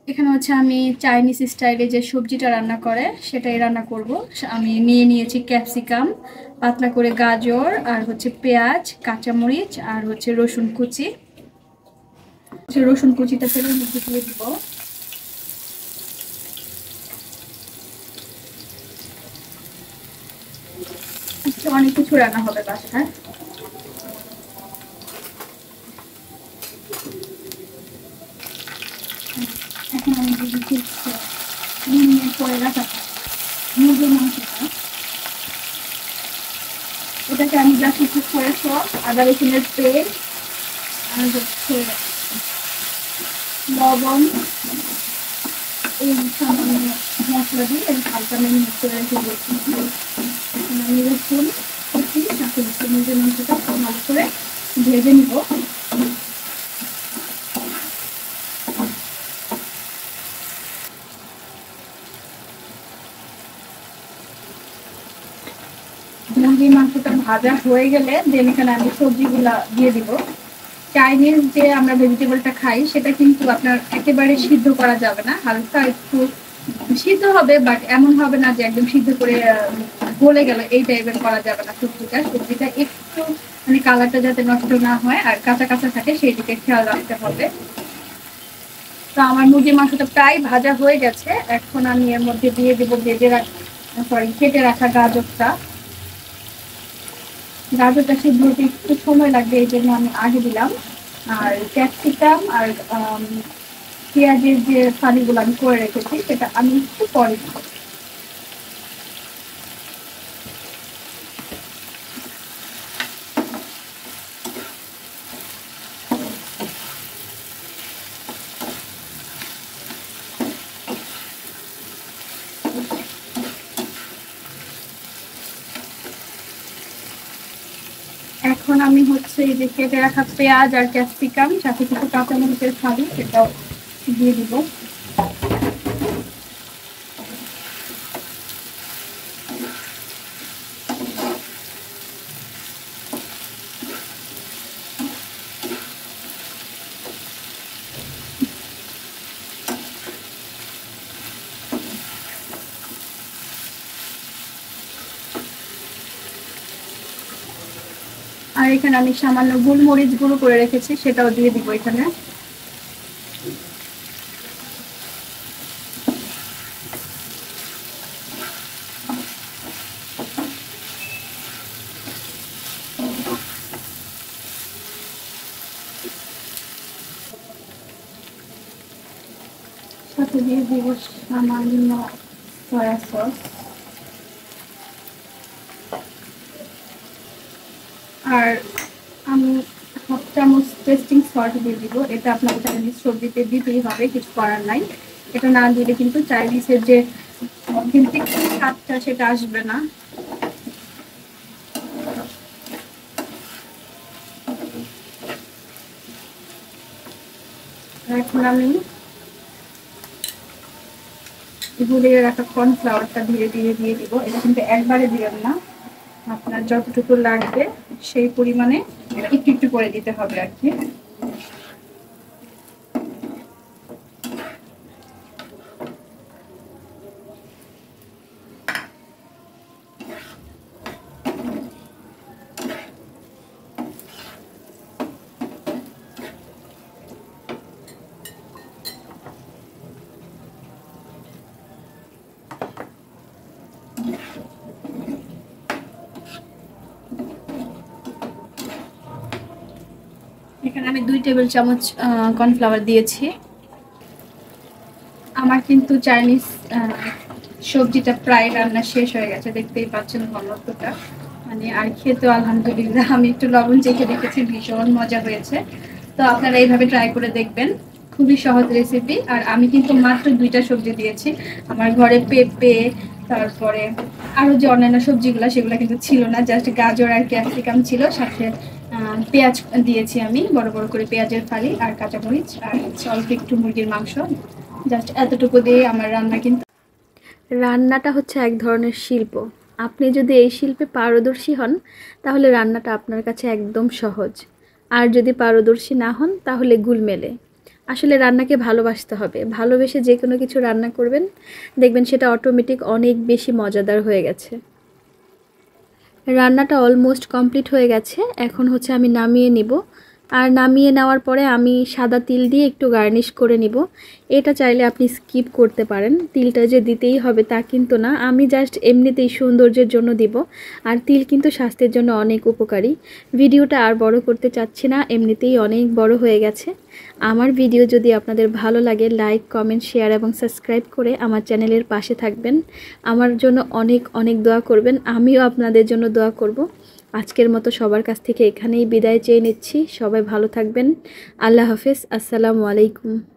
এখানে হচ্ছে আমি চাইনিজ স্টাইলে যে সবজিটা রান্না করে সেটাই রান্না করব। আমি নিয়ে নিয়েছি ক্যাপসিকাম, পাতলা করে গাজর, আর হচ্ছে পেঁয়াজ, কাঁচামরিচ, আর হচ্ছে রসুন কুচি। রসুন কুচিটা তেলের মধ্যে দিয়ে দিব। অনেক কিছু রান্না হবে বাসায়। এখন আমি দিচ্ছি 2 মিনিট পরে রাখা মুরগির মাংসটা। এটাকে আমি যা কিছু সরিষ, আদা রসুনের তেল, আর হচ্ছে লবণ, এই সামান্য মশলা দিয়ে আমি হালকা মেরিনেট করে রেখে দিচ্ছি। এখন আমি রসুন কুচি সাথে হচ্ছে মুরগির মাংসটা ভালো করে ভেজে নিব। মুরগির মাংসটা ভাজা হয়ে গেলে দেন এখানে আমি সবজিগুলা দিয়ে দিব। চাইনিজ যে আমরা ভেজিটেবলটা খাই সেটা কিন্তু আপনার একেবারে সিদ্ধ করা যাবে না, হালকা একটু সিদ্ধ হবে, বাট এমন হবে না যে একদম সিদ্ধ করে গলে গেল, এই টাইপের করা যাবে না। সবজিটা একটু মানে কালারটা যাতে নষ্ট না হয় আর কাঁচা কাঁচা থাকে সেই দিকে খেয়াল রাখতে হবে। তো আমার মুরগির মাংসটা প্রায় ভাজা হয়ে গেছে। এখন আমি এর মধ্যে দিয়ে দেবো কেটে রাখা গাজরটা। গাজরটা সিদ্ধ হতে একটু সময় লাগবে, এই জন্য আমি আগে দিলাম। আর ক্যাপসিকাম আর পেঁয়াজের যে ফালিগুলো আমি করে রেখেছি সেটা আমি একটু পরে দিব। এখন আমি হচ্ছে এই যে কেটে রাখা পেঁয়াজ আর ক্যাপসিকাম সাথে কিছু কাঁচামরিচের ফালি সেটাও দিয়ে দিব। আর এখানে আমি সামান্য গোলমরিচ গুঁড়ো করে রেখেছি সেটাও দিয়ে দিব এখানে। সাথে দিয়ে দিব সামান্য সয়া সস। আর আমি হাফ চামচ টেস্টিং সল্ট দিয়ে দিব। এটা আপনার চাইনিজ সবজিতে দিতেই হবে, কিছু করার নাই। এটা না দিলে কিন্তু চাইনিজের যে অথেন্টিক স্বাদটা সেটা আসবে না। এখন আমি গুলিয়ে রাখা কর্নফ্লাওয়ারটা ধীরে ধীরে দিয়ে দিব। এটা কিন্তু একবারে দিবেন না, আপনার যতটুকু লাগবে সেই পরিমাণে একটু একটু করে দিতে হবে আর কি। এখানে আমি 2 টেবিল চামচ কর্নফ্লাওয়ার দিয়েছি। আমার কিন্তু চাইনিজ সবজিটা প্রায় রান্না শেষ হয়ে গেছে, দেখতেই পাচ্ছেন ঘনত্বটা। মানে আর খেতেও আলহামদুলিল্লাহ, আমি একটু লবণ চেখে দেখেছি, ভীষণ মজা হয়েছে। তো আপনারা এইভাবে ট্রাই করে দেখবেন, খুবই সহজ রেসিপি। আর আমি কিন্তু মাত্র 2টা সবজি দিয়েছি, আমার ঘরে পেঁপে, তারপরে আরও যে অন্যান্য সবজিগুলো সেগুলো কিন্তু ছিল না, জাস্ট গাজর আর ক্যাপসিকাম ছিল, সাথে পেঁয়াজ দিয়েছি আমি বড় বড় করে, পেঁয়াজের ফালি আর কাঁচামরিচ, আর অল্প একটু মুরগির মাংস। জাস্ট এতটুকু দিয়ে আমার রান্না কিন্তু। রান্নাটা হচ্ছে এক ধরনের শিল্প। আপনি যদি এই শিল্পে পারদর্শী হন তাহলে রান্নাটা আপনার কাছে একদম সহজ। আর যদি পারদর্শী না হন তাহলে গুলমেলে। আসলে রান্নাকে ভালোবাসতে হবে, ভালোবেসে যে কোনো কিছু রান্না করবেন, দেখবেন সেটা অটোমেটিক অনেক বেশি মজাদার হয়ে গেছে। রান্নাটা অলমোস্ট কমপ্লিট হয়ে গেছে, এখন হচ্ছে আমি নামিয়ে নিব। আর নামিয়ে নেওয়ার পরে আমি সাদা তিল দিয়ে একটু গার্নিশ করে নিব। এটা চাইলে আপনি স্কিপ করতে পারেন, তিলটা যে দিতেই হবে তা কিন্তু না, আমি জাস্ট এমনিতেই সৌন্দর্যের জন্য দিব। আর তিল কিন্তু স্বাস্থ্যের জন্য অনেক উপকারী। ভিডিওটা আর বড় করতে চাচ্ছি না, এমনিতেই অনেক বড় হয়ে গেছে। আমার ভিডিও যদি আপনাদের ভালো লাগে, লাইক, কমেন্ট, শেয়ার এবং সাবস্ক্রাইব করে আমার চ্যানেলের পাশে থাকবেন। আমার জন্য অনেক অনেক দোয়া করবেন, আমিও আপনাদের জন্য দোয়া করব। আজকের মতো সবার কাছ থেকে এখানেই বিদায় চেয়ে নিচ্ছি। সবাই ভালো থাকবেন। আল্লাহ হাফেজ। আসসালামু আলাইকুম।